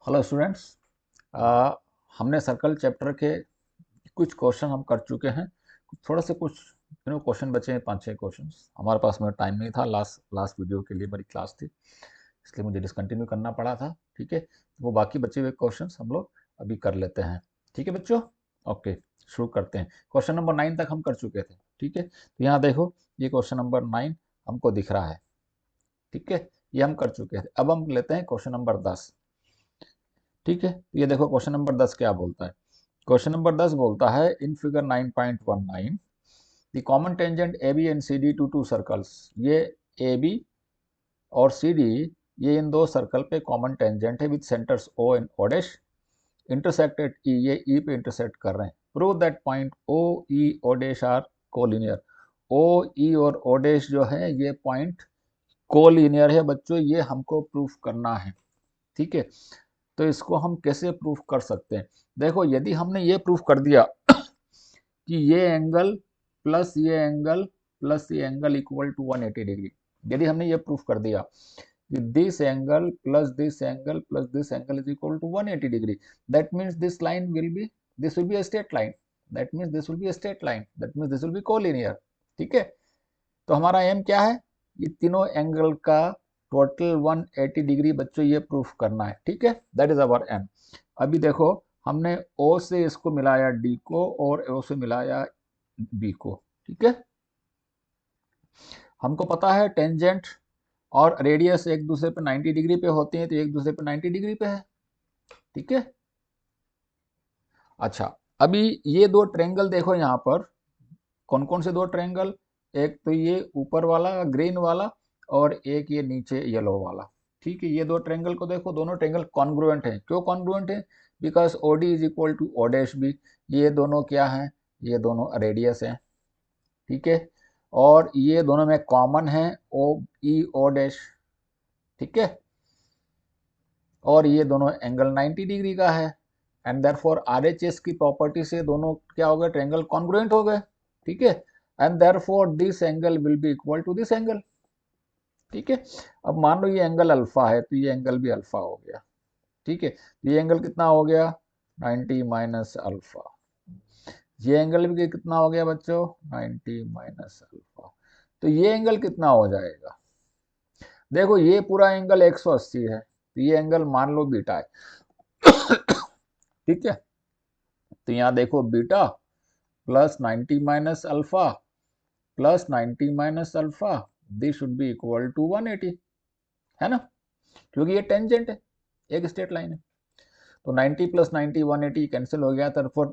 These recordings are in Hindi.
Hello students. हमने सर्कल चैप्टर के कुछ क्वेश्चन हम कर चुके हैं। थोड़ा से कुछ क्वेश्चन बचे हैं, 5-6 क्वेश्चन। हमारे पास में टाइम नहीं था, लास्ट लास्ट वीडियो के लिए मेरी क्लास थी, इसलिए मुझे डिसकंटिन्यू करना पड़ा था। ठीक है, वो बाकी बचे हुए क्वेश्चन हम लोग अभी कर लेते हैं। ठीक है बच्चों, ओके शुरू करते हैं। क्वेश्चन नंबर 9 तक हम कर चुके थे। ठीक है, तो यहाँ देखो, ये क्वेश्चन नंबर 9 हमको दिख रहा है। ठीक है, ये हम कर चुके थे। अब हम लेते हैं क्वेश्चन नंबर 10। ठीक है, तो ये देखो क्वेश्चन नंबर 10 क्या बोलता है। क्वेश्चन नंबर 10 बोलता है in figure 9.19 the common tangent A B and C D to two circles. ये ए बी और सी डी, ये इन दो सर्कल पे कॉमन टेंजेंट है with centres O and O dash intersect at E. ये ई पे इंटरसेक्ट कर रहे हैं। Prove that point O E O dash are collinear. O E और ओ डैश जो है ये पॉइंट कोलिनियर है बच्चों, ये हमको प्रूफ करना है। ठीक है, तो इसको हम कैसे प्रूफ कर सकते हैं। देखो, यदि हमने ये प्रूफ कर दिया कि ये एंगल प्लस ये एंगल प्लस ये एंगल इक्वल टू 180 डिग्री, यदि हमने ये प्रूफ कर दिया कि this angle plus this angle plus this angle is equal to 180 degree, that means this line will be, this will be a straight line, that means this will be a straight line, that means this will be collinear. ठीक है, तो हमारा एम क्या है, ये तीनों एंगल का टोटल 180 डिग्री बच्चों ये प्रूफ करना है। ठीक है, दैट इज अवर एम। अभी देखो, हमने ओ से इसको मिलाया डी को और ओ से मिलाया बी को। ठीक है, हमको पता है टेंजेंट और रेडियस एक दूसरे पे 90 डिग्री पे होते हैं, तो एक दूसरे पे 90 डिग्री पे है। ठीक है, अच्छा, अभी ये दो ट्रेंगल देखो यहाँ पर, कौन कौन से दो ट्रेंगल, एक तो ये ऊपर वाला ग्रीन वाला और एक ये नीचे येलो वाला। ठीक है, ये दो ट्रेंगल को देखो, दोनों ट्रेंगल कॉन्ग्रुएंट हैं। क्यों कॉन्ग्रुएंट है, because O D is equal to O dash B. ये दोनों क्या हैं, ये दोनों रेडियस हैं। ठीक है, और ये दोनों में कॉमन है ओ ई ओ डैश। ठीक है, और ये दोनों एंगल 90 डिग्री का है, एंड देयरफॉर आरएचएस की प्रॉपर्टी से दोनों क्या हो गए, ट्रायंगल कॉन्ग्रुएंट हो गए। ठीक है, and therefore this angle will be equal to this angle. ठीक है, अब मान लो ये एंगल अल्फा है, तो ये एंगल भी अल्फा हो गया। ठीक है, तो ये एंगल कितना हो गया, 90 माइनस अल्फा। ये एंगल भी कितना हो गया बच्चों, 90 माइनस अल्फा। तो ये एंगल कितना हो जाएगा, देखो ये पूरा एंगल 180 है, तो ये एंगल मान लो बीटा है। ठीक है, तो यहाँ देखो beta plus 90 minus alpha plus 90 minus alpha, this should be equal to 180, है ना, क्योंकि ये टेंजेंट है, एक स्ट्रेट लाइन है। तो 90 प्लस 90 180 कैंसिल हो गया, तो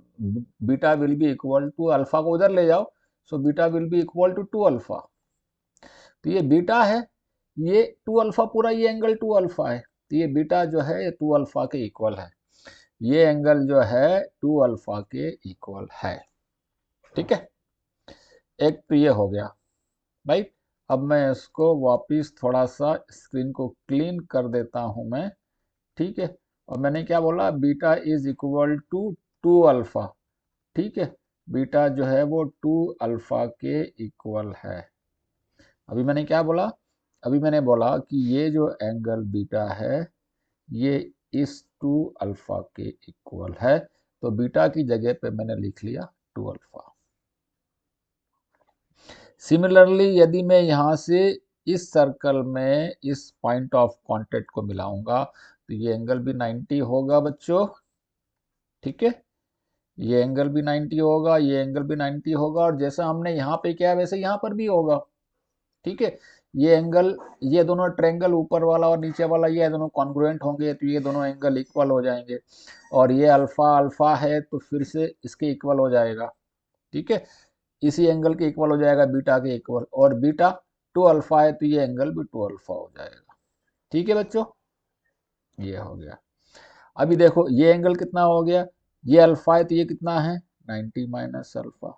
beta will be equal to, alpha को उधर ले जाओ, so beta will be equal to 2 alpha. तो ये बीटा है, ये 2 अल्फा पूरा, ये एंगल 2 अल्फा है, तो ये बीटा जो है ये 2 अल्फा के इक्वल है, ये एंगल जो है 2 अल्फा के इक्वल है। ठीक है, एक तो ये हो गया भाई। अब मैं इसको वापिस थोड़ा सा स्क्रीन को क्लीन कर देता हूं मैं। ठीक है, और मैंने क्या बोला, beta is equal to 2 alpha. ठीक है, बीटा जो है वो 2 अल्फा के इक्वल है। अभी मैंने क्या बोला, अभी मैंने बोला कि ये जो एंगल बीटा है ये इस 2 अल्फा के इक्वल है, तो बीटा की जगह पे मैंने लिख लिया 2 अल्फा। सिमिलरली यदि मैं यहाँ से इस सर्कल में इस पॉइंट ऑफ कांटेक्ट को मिलाऊंगा, तो ये एंगल भी 90 होगा बच्चों। ठीक है, ये एंगल भी 90 होगा, ये एंगल भी 90 होगा, और जैसा हमने यहाँ पे किया वैसे यहाँ पर भी होगा। ठीक है, ये एंगल, ये दोनों ट्रायंगल ऊपर वाला और नीचे वाला, ये दोनों कॉन्ग्रुएंट होंगे, तो ये दोनों एंगल इक्वल हो जाएंगे। और ये अल्फा अल्फा है तो फिर से इसके इक्वल हो जाएगा। ठीक है, इसी एंगल के इक्वल हो जाएगा, बीटा के इक्वल, और बीटा 2 अल्फा है तो ये एंगल भी 2 अल्फा हो जाएगा। ठीक है बच्चों, ये हो गया। अभी देखो ये एंगल कितना हो गया, ये अल्फा है तो ये कितना है, 90 माइनस अल्फा,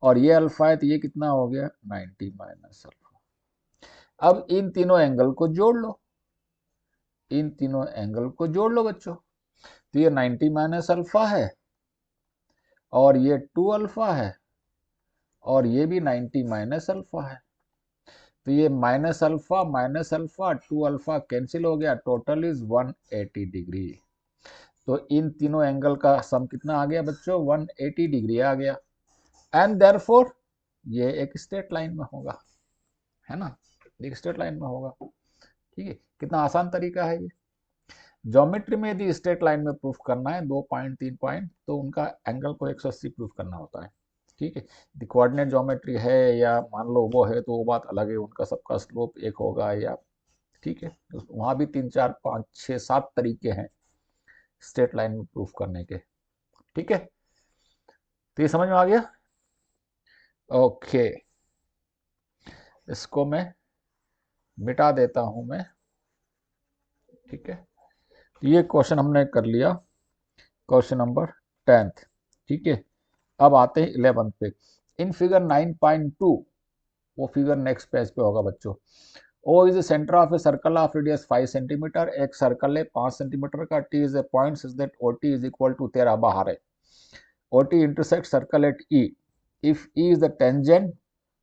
और ये अल्फा है तो ये कितना हो गया, 90 माइनस अल्फा। अब इन तीनों एंगल को जोड़ लो, इन तीनों एंगल को जोड़ लो बच्चों, तो ये 90 माइनस अल्फा है और ये 2 अल्फा है और ये भी 90 माइनस अल्फा है। तो ये माइनस अल्फा 2 अल्फा कैंसिल हो गया, टोटल इज 180 डिग्री। तो इन तीनों एंगल का सम कितना आ गया बच्चों, 180 डिग्री आ गया। एंड देयरफॉर ये एक स्ट्रेट लाइन में होगा, है ना, एक स्ट्रेट लाइन में होगा। ठीक है, कितना आसान तरीका है ये। ज्योमेट्री में यदि स्ट्रेट लाइन में प्रूफ करना है 2 पॉइंट 3 पॉइंट, तो उनका एंगल को 180 प्रूफ करना होता है। ठीक है, यदि कोऑर्डिनेट ज्योमेट्री है या मान लो वो है तो वो बात अलग है, उनका सबका स्लोप एक होगा या, ठीक है, तो वहाँ भी 3 4 5 6 7 तरीके हैं स्ट्रेट लाइन में प्रूफ करने के। ठीक है, तो ये समझ में आ गया। ओके, इसको मैं मिटा देता हूं मैं। ठीक है, तो ये क्वेश्चन हमने कर लिया, क्वेश्चन नंबर 10th। ठीक है, अब आते हैं 11th पे। इन फिगर 9.2, वो फिगर नेक्स्ट पेज पे होगा बच्चों। O is the centre of a circle of radius 5 centimetre. एक सर्कल है 5 सेंटीमीटर का। T is a point such that OT is equal to, तेरा बाहर है, OT intersect circle at E। If E is the tangent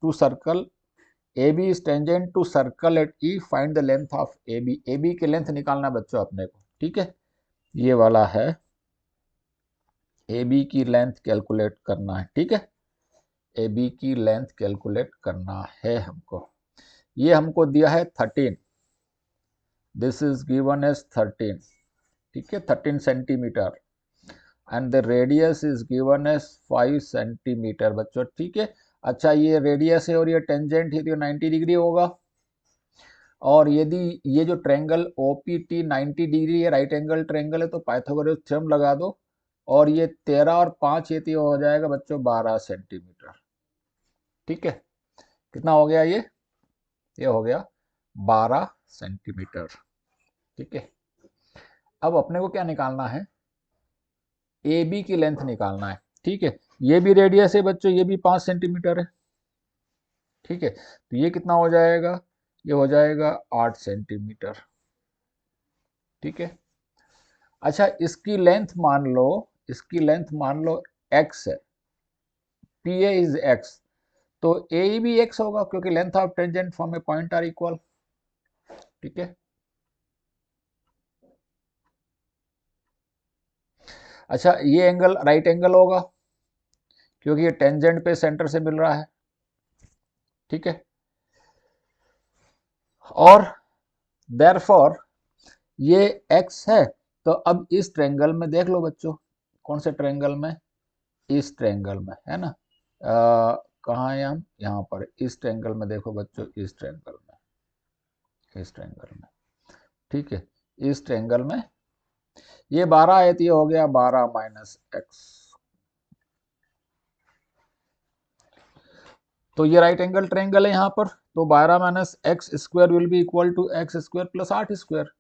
to circle, AB is tangent to circle at E, find the length of AB। AB की लेंथ निकालना बच्चों अपने को। ठीक है, ये वाला है, AB की लेंथ कैलकुलेट करना है। ठीक है, AB की लेंथ कैलकुलेट करना है हमको। ये हमको दिया है 13, दिस इज गिवन एज 13। ठीक है, 13 centimetre and the radius is given as 5 centimetre बच्चों। ठीक है, अच्छा ये रेडियस है और ये टेंजेंट है तो 90 डिग्री होगा। और यदि ये जो ट्रायंगल OPT 90 डिग्री है, राइट एंगल ट्रायंगल है, तो पाइथागोरस थ्योरम लगा दो। और ये 13 और 5 ये तो हो जाएगा बच्चों 12 सेंटीमीटर। ठीक है, कितना हो गया ये हो गया 12 सेंटीमीटर। ठीक है, अब अपने को क्या निकालना है, AB की लेंथ निकालना है। ठीक है, ये भी रेडियस है बच्चों, ये भी 5 सेंटीमीटर है। ठीक है, तो ये कितना हो जाएगा, ये हो जाएगा 8 सेंटीमीटर। ठीक है, अच्छा इसकी लेंथ मान लो, इसकी लेंथ मान लो x है, PA इज x, तो AE भी x होगा क्योंकि length of tangent from a point are equal. ठीक है, अच्छा ये एंगल राइट एंगल होगा क्योंकि ये टेंजेंट पे सेंटर से मिल रहा है। ठीक है, और देयरफॉर ये x है, तो अब इस ट्रायंगल में देख लो बच्चों, कौन से ट्रायंगल में, इस ट्रायंगल में, है ना, कहाँ है हम, यहाँ पर इस ट्रायंगल में देखो बच्चों, इस ट्रायंगल में, इस ट्रायंगल में। ठीक है, इस ट्रायंगल में ये 12 है तो ये हो गया 12 माइनस एक्स। तो ये राइट एंगल ट्रायंगल है यहाँ पर, तो 12 minus x square will be equal to x square plus 8 square.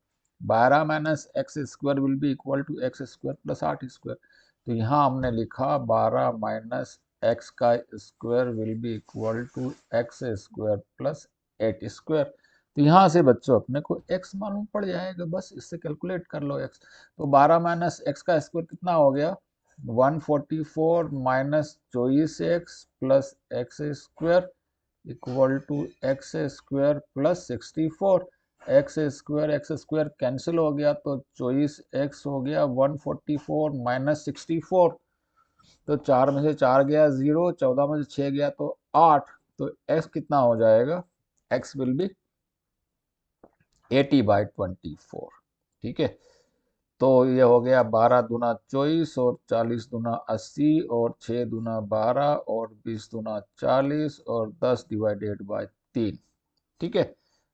12 minus x square will be equal to x square plus 8 square. तो यहाँ हमने लिखा 12 माइनस एक्स का square will be equal to x square plus 8 square. तो यहाँ से बच्चों अपने को x मालूम पड़ जाएगा, बस इससे कैलकुलेट कर लो x। तो 12 माइनस एक्स का स्क्वायर कितना हो गया, 144 minus 24x plus x square equal to x square plus 64। X square cancel हो गया तो 24x हो गया 144 माइनस 64, तो 4 में से 4 गया 0, 14 में से 6 गया तो 8। तो x कितना हो जाएगा, x विल बी 80/24। ठीक है, तो ये हो गया 12 दूना 24 और 40 दूना 80 और 6 दूना 12 और 20 दूना 40 और 10 डिवाइडेड बाय 3। ठीक है,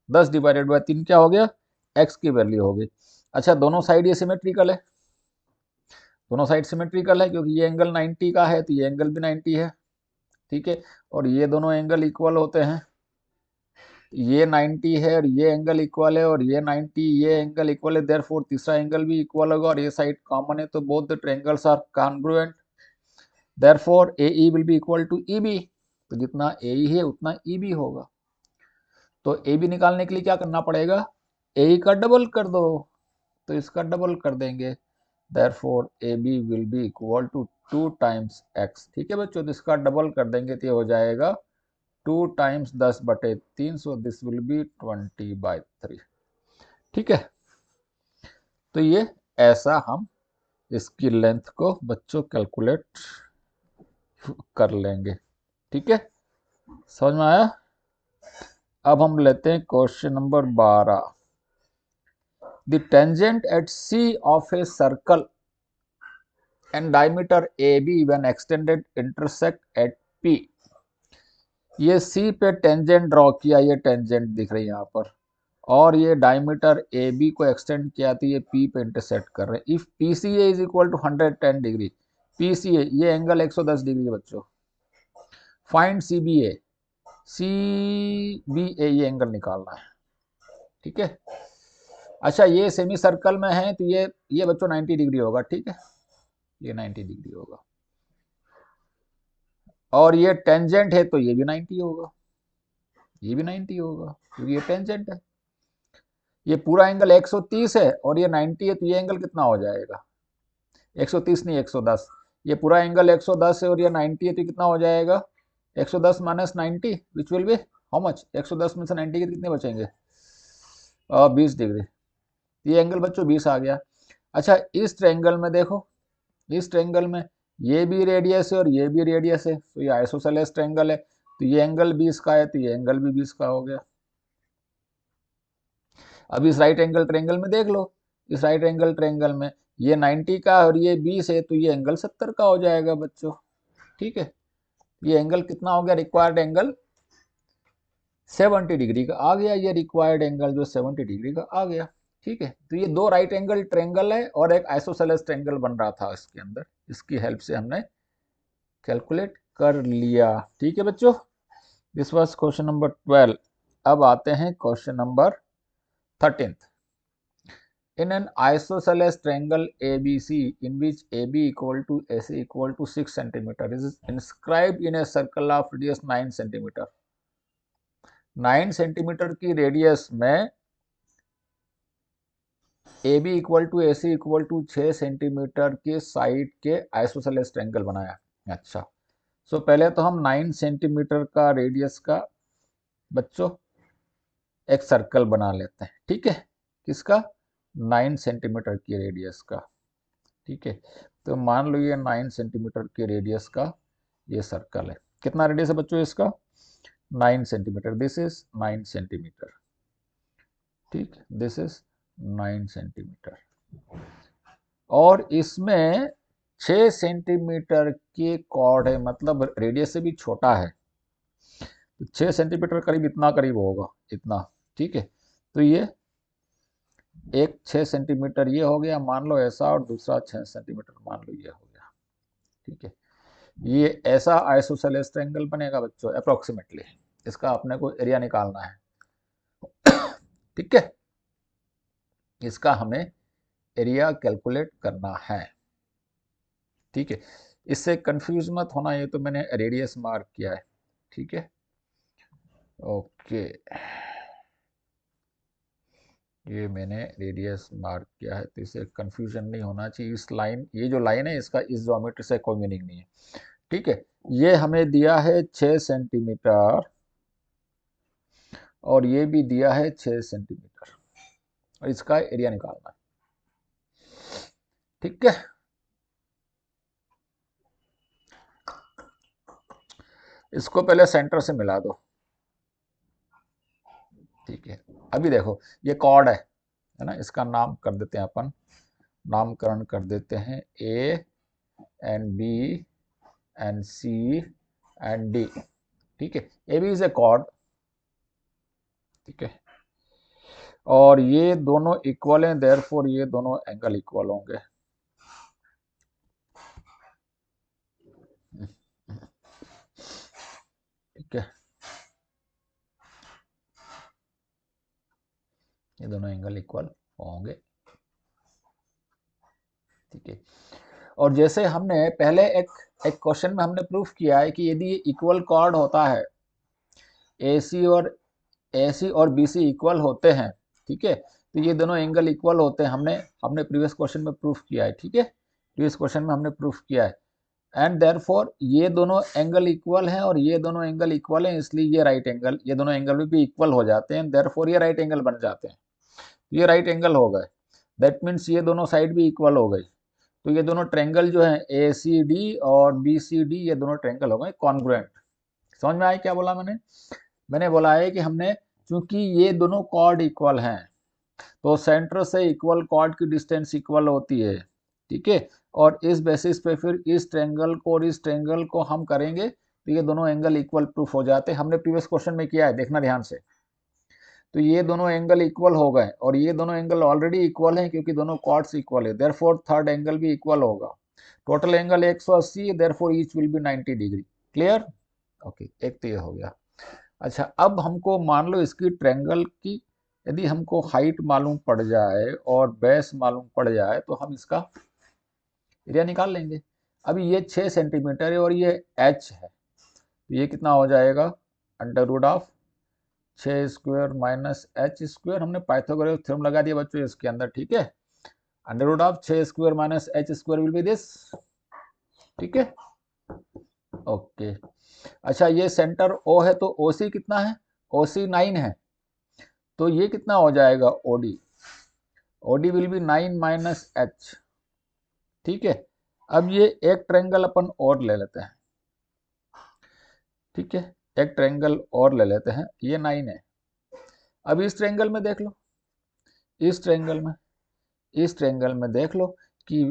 10 डिवाइडेड बाय 3 क्या हो गया, x की वैल्यू हो गई। अच्छा दोनों साइड ये सिमेट्रिकल है, दोनों साइड सिमेट्रिकल है क्योंकि ये एंगल 90 का है तो ये एंगल भी 90 है। ठीक है, और ये दोनों एंगल इक्वल होते हैं, ये 90 है और ये एंगल इक्वल है और ये 90, ये एंगल इक्वल है, देयरफॉर तीसरा एंगल भी इक्वल होगा और ये साइड कॉमन है, तो both the triangles are congruent, therefore AE will be equal to EB। तो जितना AE है उतना EB होगा। तो AB निकालने के लिए क्या करना पड़ेगा, AE का डबल कर दो, तो इसका डबल कर देंगे, therefore AB will be equal to 2 times x। ठीक है बच्चों, तो इसका डबल कर देंगे तो ये हो जाएगा 2 times 10/3, so this will B 20/3। ठीक है, तो ये ऐसा हम इसकी लेंथ को बच्चों कैलकुलेट कर लेंगे। ठीक है, समझ में आया? अब हम लेते हैं question number 12। The tangent at C of a circle and diameter A B when extended intersect at P. ये सी पे टेंजेंट ड्रॉ किया, ये टेंजेंट दिख रही है यहाँ पर, और ये डायमीटर ए बी को एक्सटेंड किया तो ये पी पे इंटरसेक्ट कर रहे हैं। If P C A is equal to 110 degree, P C A ये एंगल 110 डिग्री है बच्चों। Find C B A, C B A ये एंगल निकालना है। ठीक है, अच्छा ये सेमी सर्कल में है तो ये बच्चों 90 डिग्री होगा। ठीक है, ये 90 डिग्री होगा, और ये टेंजेंट है तो ये भी 90 होगा, ये भी 90 होगा क्योंकि ये टेंजेंट है। ये पूरा एंगल 130 है और ये 90 है तो ये एंगल कितना हो जाएगा? 130 नहीं 110। ये पूरा एंगल 110 है और ये 90 है तो कितना हो जाएगा? 110 minus 90 which will be how much? 110 में से 90 के कितने बचेंगे? 20 डिग्री। ये एंगल बच्चों 20 आ गया। अच्छा इस ट्रायंगल में देखो, इस ट्रायंगल में ये भी रेडियस है और ये भी रेडियस है, तो ये आइसोसेलेस ट्रायंगल है, तो ये एंगल 20 का है तो ये एंगल भी 20 का हो गया। अब इस राइट एंगल ट्रायंगल में देख लो, इस राइट एंगल ट्रायंगल में ये 90 का और ये 20 है तो ये एंगल 70 का हो जाएगा बच्चों। ठीक है, ये एंगल कितना हो गया? रिक्वायर्ड एंगल 70 डिग्री का आ गया, ये रिक्वायर्ड एंगल जो 70 डिग्री का आ गया। ठीक है, तो ये दो राइट एंगल ट्रायंगल है और एक आइसोसेलेस ट्रायंगल बन रहा था इसके अंदर, इसकी हेल्प से हमने कैलकुलेट कर लिया। ठीक है बच्चों, दिस वाज क्वेश्चन नंबर 12। अब आते हैं question number 13। In an isosceles triangle ABC in which AB equal to AC equal to 6 centimeter is inscribed in a circle of radius 9 centimeter. 9 centimetre की रेडियस में AB equal to AC equal to 6 centimetre के साइड के आइसोसेलेस ट्रायंगल बनाया। अच्छा, सो पहले तो हम 9 सेंटीमीटर का रेडियस का बच्चों एक सर्कल बना लेते हैं। ठीक है, किसका? 9 सेंटीमीटर की रेडियस का। ठीक है, तो मान लो ये 9 सेंटीमीटर के रेडियस का ये सर्कल है। कितना रेडियस है बच्चों इसका? 9 सेंटीमीटर। This is 9 centimetre. ठीक, दिस इज 9 सेंटीमीटर, और इसमें 6 सेंटीमीटर के कॉर्ड है, मतलब रेडियस से भी छोटा है, तो 6 सेंटीमीटर करीब इतना करीब होगा, इतना। ठीक है, तो ये एक 6 सेंटीमीटर ये हो गया मान लो ऐसा, और दूसरा 6 सेंटीमीटर मान लो ये हो गया। ठीक है, ये ऐसा आइसोसेलेस ट्रायंगल बनेगा बच्चों अप्रोक्सीमेटली। इसका अपने को एरिया निकालना है। ठीक है, इसका हमें एरिया कैलकुलेट करना है। ठीक है, इससे कंफ्यूज मत होना, ये तो मैंने रेडियस मार्क किया है। ठीक है, ओके, ये मैंने रेडियस मार्क किया है, तो इससे कंफ्यूजन नहीं होना चाहिए। इस लाइन, ये जो लाइन है इसका इस ज्योमेट्री से कोई मीनिंग नहीं है। ठीक है, ये हमें दिया है 6 सेंटीमीटर और ये भी दिया है 6 सेंटीमीटर, और इसका एरिया निकालना है। ठीक है, इसको पहले सेंटर से मिला दो। ठीक है, अभी देखो ये कॉर्ड है ना, इसका नाम कर देते हैं अपन, नामकरण कर देते हैं A and B and C and D. ठीक है, A B is a chord. ठीक है, और ये दोनों इक्वल हैं, देयरफॉर ये दोनों एंगल इक्वल होंगे। ठीक है, ये दोनों एंगल इक्वल होंगे। ठीक है, और जैसे हमने पहले एक क्वेश्चन में हमने प्रूफ किया है कि यदि इक्वल कॉर्ड होता है, AC और BC इक्वल होते हैं, ठीक है, तो ये दोनों एंगल इक्वल होते हैं। हमने प्रीवियस क्वेश्चन में प्रूफ किया है। ठीक है, प्रीवियस क्वेश्चन में हमने प्रूफ किया है। एंड देयरफॉर ये दोनों एंगल इक्वल हैं और ये दोनों एंगल इक्वल हैं, इसलिए ये राइट एंगल, ये दोनों एंगल भी इक्वल हो जाते हैं, देयरफॉर ये राइट एंगल बन जाते हैं। ये राइट एंगल हो गए, दैट मीन्स ये दोनों साइड भी इक्वल हो गई। तो ये दोनों ट्रायंगल जो है ACD और BCD, ये दोनों ट्रायंगल हो गए कॉन्ग्रुएंट। समझ में आया क्या बोला मैंने? मैंने बोला है कि हमने, चूंकि ये दोनों कॉर्ड इक्वल हैं तो सेंटर से इक्वल कॉर्ड की डिस्टेंस इक्वल होती है, ठीक है। और इस बेसिस पे फिर इस ट्रायंगल को और इस ट्रायंगल को हम करेंगे तो ये दोनों एंगल इक्वल प्रूफ हो जाते हैं। हमने प्रीवियस क्वेश्चन में किया है, देखना ध्यान से। तो ये दोनों एंगल इक्वल हो गए और ये दोनों एंगल ऑलरेडी इक्वल हैं क्योंकि दोनों कॉर्ड्स इक्वल है, देयरफॉर थर्ड एंगल भी इक्वल होगा। टोटल एंगल 180 है, therefore each will be 90 degree. Clear? Okay, एक तो ये हो गया। अच्छा, अब हमको मान लो इसकी ट्रायंगल की यदि हमको हाइट मालूम पड़ जाए और बेस मालूम पड़ जाए तो हम इसका एरिया निकाल लेंगे। अभी ये 6 सेंटीमीटर है और ये h है, तो ये कितना हो जाएगा? Under root of 6 square minus h square. हमने पाइथागोरस थ्योरम लगा दिया बच्चों इसके अंदर, ठीक है। Under root of 6 square minus h square will be this, ठीक है। ओके, अच्छा ये सेंटर O है तो OC कितना है? OC 9 है, तो ये कितना हो जाएगा? OD, OD will be 9 minus h, ठीक है। अब ये एक ट्रायंगल अपन और ले लेते हैं, ठीक है, एक ट्रायंगल और ले लेते हैं, ये 9 है। अब इस ट्रायंगल में देख लो, इस ट्रायंगल में, इस ट्रायंगल में देख लो कि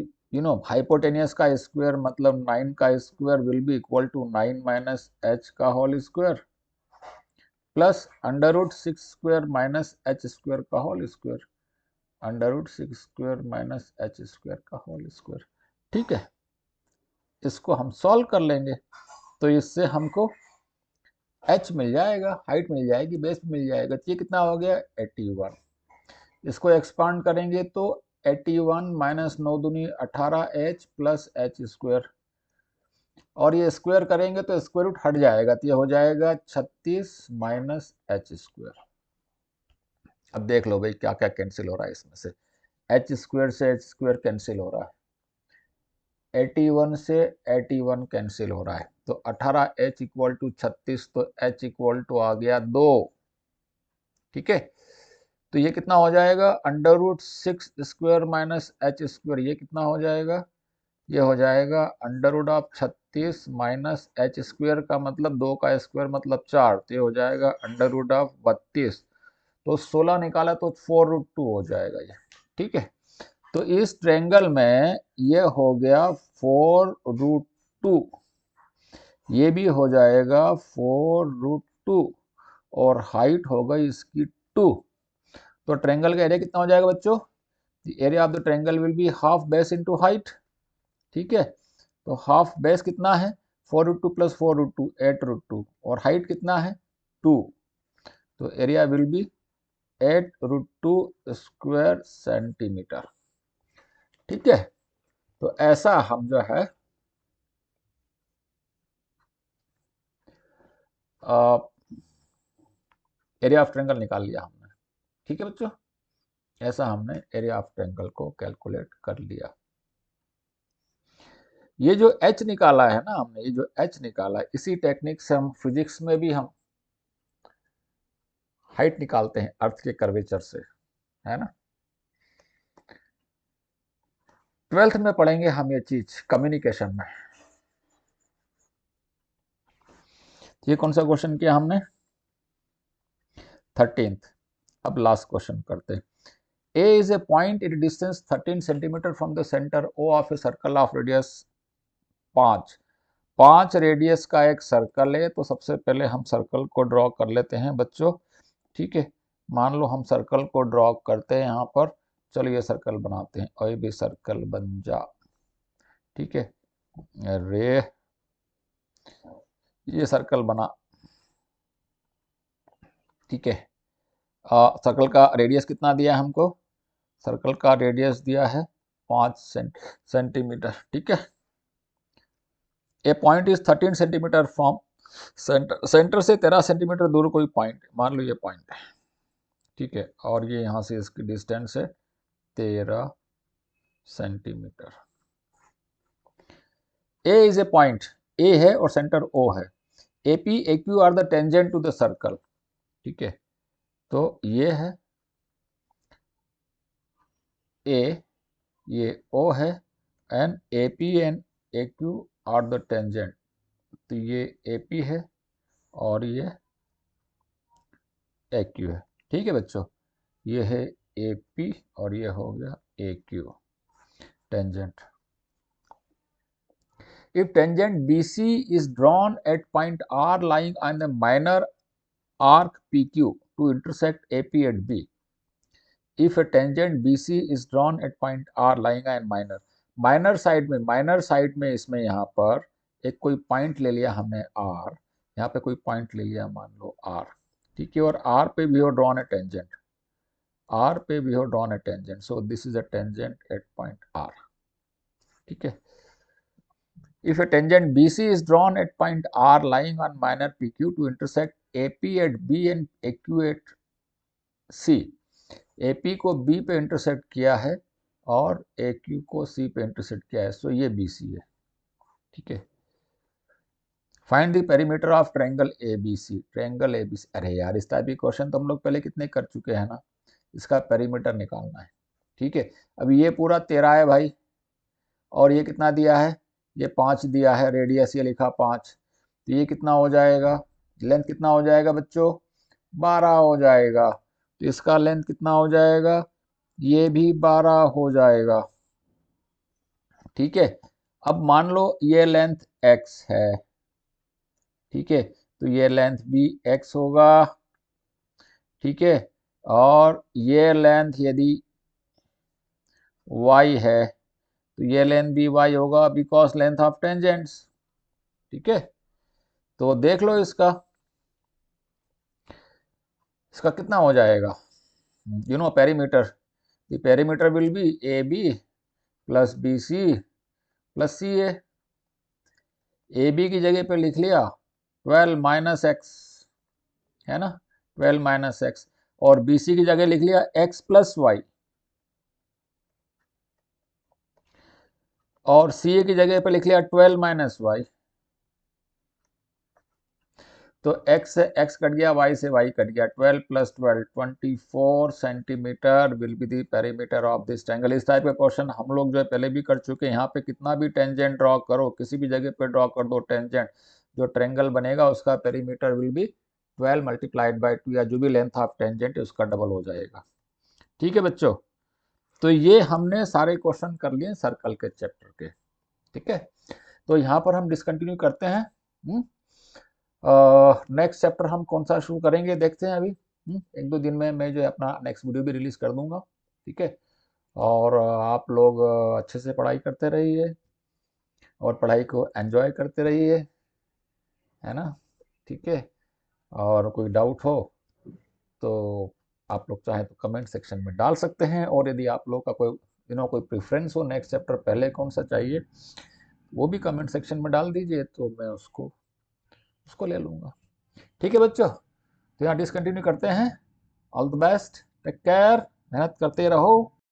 हाइपोटेनियस का स्क्वायर मतलब 9 का square will be equal to 9 minus h का whole square plus under root 6 square minus h square का whole square, under root 6 square minus h square का होल स्क्वायर, ठीक है। इसको हम सॉल्व कर लेंगे तो इससे हमको h मिल जाएगा, हाइट मिल जाएगी, बेस मिल जाएगा। तो ये कितना हो गया? 81। इसको एक्सपांड करेंगे तो 81 माइनस 9 दूनी 18h प्लस h स्क्वायर, और ये स्क्वायर करेंगे तो स्क्वायर रूट हट जाएगा, तो ये हो जाएगा 36 माइनस h स्क्वायर। अब देख लो भाई क्या क्या कैंसिल हो रहा है इसमें से, h स्क्वायर से h स्क्वायर कैंसिल हो रहा है, 81 से 81 कैंसिल हो रहा है, तो 18h इक्वल टू 36, तो h इक्वल टू आ गया 2, ठीक है। तो ये कितना हो जाएगा? Under root 6 square minus h square, ये कितना हो जाएगा? ये हो जाएगा under root of 36 minus h square का मतलब 2 का स्क्वायर मतलब 4, तो ये हो जाएगा अंडर रूट ऑफ 32, तो 16 निकाला तो 4 रूट 2 हो जाएगा ये, ठीक है। तो इस ट्रायंगल में ये हो गया 4 रूट 2, ये भी हो जाएगा 4 रूट 2 और हाइट हो गई इसकी 2। तो ट्रायंगल का एरिया कितना हो जाएगा बच्चों? Area of the triangle will be half base into height, ठीक है। तो हाफ बेस कितना है? 4 रूट 2 प्लस 4 रूट 2 8 रूट 2, और हाइट कितना है? 2, तो area will be 8 root 2 square centimetre, ठीक है। तो ऐसा हम जो है एरिया ऑफ ट्रायंगल निकाल लिया हमने, ठीक है बच्चों। ऐसा हमने एरिया ऑफ ट्रायंगल को कैलकुलेट कर लिया। ये जो h निकाला है ना हमने, ये जो h निकाला है, इसी टेक्निक से हम फिजिक्स में भी हम हाइट निकालते हैं अर्थ के कर्वेचर से, है ना। 12th में पढ़ेंगे हम ये चीज कम्युनिकेशन में। ये कौन सा क्वेश्चन किया हमने? 13th। अब लास्ट क्वेश्चन करते हैं। A is a point at a distance 13 centimeter from the center O of a circle of radius 5 radius का एक सर्कल है। तो सबसे पहले हम सर्कल को ड्रॉ कर लेते हैं बच्चों, ठीक है। मान लो हम सर्कल को ड्रॉ करते हैं यहाँ पर, चलो ये सर्कल बनाते हैं और ये भी सर्कल बन जा, ठीक है। रे ये सर्कल बना, ठीक है। सर्कल का रेडियस कितना दिया है हमको? सर्कल का रेडियस दिया है 5 सेंटीमीटर, ठीक है। A point is 13 centimetre from centre, centre से 13 सेंटीमीटर दूर कोई पॉइंट, मान लो ये पॉइंट है, ठीक है। और ये यहाँ से इसकी डिस्टेंस है 13 centimetre. A is a point, A है और सेंटर ओ है, A P A Q are the tangent to the circle, ठीक है। तो ये है ए, ये ओ है, and A P and A Q are the tangent, तो ये ए पी है और ये ए क्यू है, ठीक है बच्चों। ये है ए पी और ये हो गया A Q tangent. If tangent BC is drawn at point R lying on the minor arc PQ to intersect AP at B. If a tangent BC is drawn at point R lying on minor side में इसमें यहाँ पर एक कोई पॉइंट ले लिया हमने R, यहाँ पे कोई पॉइंट ले लिया मान लो R, ठीक है, और R पे भी हो ड्रॉन ए टेंजेंट, R पे भी हो drawn A tangent, so this is a tangent at point R, ठीक है। If a tangent BC is drawn at point R lying on minor PQ to intersect AP at B and AQ at C, AP को B पे इंटरसेक्ट किया है और AQ को C पे इंटरसेक्ट किया है, सो ये BC है, ठीक है। Find the perimeter of triangle ABC, triangle ABC, अरे यार इस टाइप की क्वेश्चन तो हम लोग पहले कितने कर चुके हैं ना, इसका पेरीमीटर निकालना है, ठीक है। अब ये पूरा 13 है भाई, और ये कितना दिया है, ये 5 दिया है, रेडियस ये लिखा 5, तो ये कितना हो जाएगा, लेंथ कितना हो जाएगा बच्चों, 12 हो जाएगा, तो इसका लेंथ कितना हो जाएगा, ये भी 12 हो जाएगा, ठीक है। अब मान लो ये लेंथ x है, ठीक है, तो ये लेंथ भी x होगा, ठीक है, और ये लेंथ यदि y है तो ये लेंथ भी y होगा, बिकॉज लेंथ ऑफ टेंजेंट्स, ठीक है। तो देख लो इसका कितना हो जाएगा, you know perimeter, the perimeter will be A B plus B C plus C A B की जगह पे लिख लिया 12 माइनस एक्स, है ना, 12 माइनस एक्स, और बी सी की जगह लिख लिया x प्लस वाई, और सी ए की जगह पे लिख लिया 12 माइनस वाई, तो x से x कट गया, y से y कट गया, 12 plus 12 24 centimetre will be the perimeter of this triangle. इस टाइप का क्वेश्चन हम लोग जो है पहले भी कर चुके हैं, यहाँ पे कितना भी टेंजेंट ड्रॉ करो, किसी भी जगह पे ड्रॉ कर दो टेंजेंट, जो ट्रायंगल बनेगा उसका perimeter will B 12 multiplied by 2, या जो भी लेंथ ऑफ टेंजेंट है उसका डबल हो जाएगा, ठीक है बच्चों। तो ये हमने सारे क्वेश्चन कर लिए सर्कल के चैप्टर के, ठीक है। तो यहाँ पर हम डिसकंटिन्यू करते हैं, नेक्स्ट चैप्टर हम कौन सा शुरू करेंगे देखते हैं अभी, 1-2 दिन में मैं जो है अपना नेक्स्ट वीडियो भी रिलीज कर दूंगा, ठीक है। और आप लोग अच्छे से पढ़ाई करते रहिए और पढ़ाई को एंजॉय करते रहिए, है ना, ठीक है। और कोई डाउट हो तो आप लोग चाहे तो कमेंट सेक्शन में डाल सकते हैं, और यदि आप लोग का कोई कोई प्रेफरेंस हो नेक्स्ट चैप्टर पहले कौन सा चाहिए वो भी कमेंट सेक्शन में डाल दीजिए, तो मैं उसको ले लूँगा, ठीक है बच्चों। तो यहाँ डिसकंटिन्यू करते हैं, all the best, take care, मेहनत करते रहो।